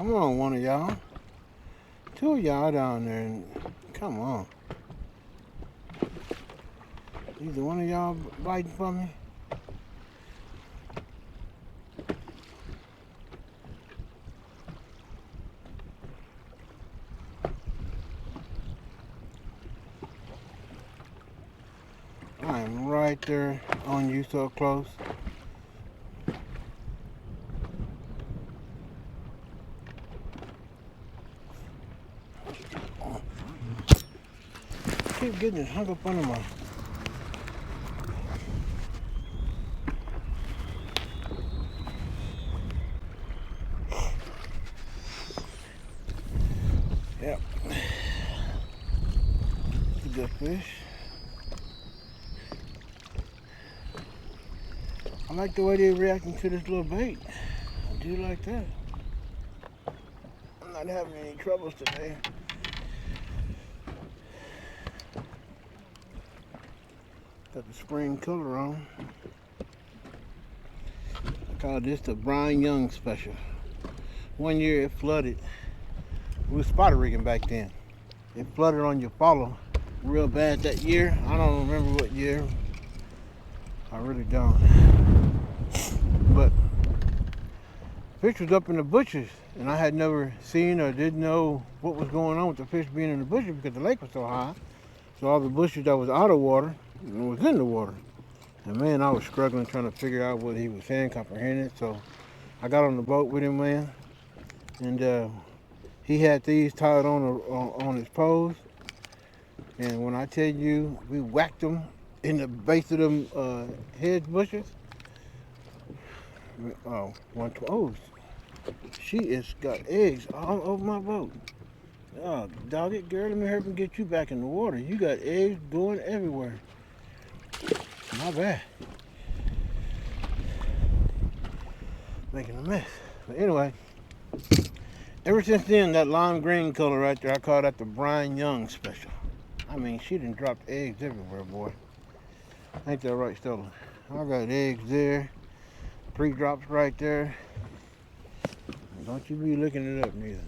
Come on, one of y'all. Two of y'all down there. And come on. Either one of y'all biting for me? I'm right there on you so close. Keep getting it hung up under my... Yep. It's a good fish. I like the way they're reacting to this little bait. I do like that. I'm not having any troubles today. Got the spring color on. I call this the Brian Young special. One year it flooded. We was spotted rigging back then. It flooded on your follow real bad that year. I don't remember what year. I really don't. But fish was up in the bushes, and I had never seen or didn't know what was going on with the fish being in the bushes because the lake was so high. So all the bushes that was out of water was in the water. And man, I was struggling trying to figure out what he was saying, comprehend it. So I got on the boat with him, man, and he had these tied on his poles. And when I tell you, we whacked them in the base of them hedge bushes. Oh, she has got eggs all over my boat. Oh, dog it, girl, let me hurry and get you back in the water. You got eggs going everywhere. My bad. Making a mess. But anyway, ever since then, that lime green color right there, I call that the Brian Young special. I mean, she done dropped eggs everywhere, boy. Ain't that right, Stella? I got eggs there. 3 drops right there. Don't you be looking it up neither.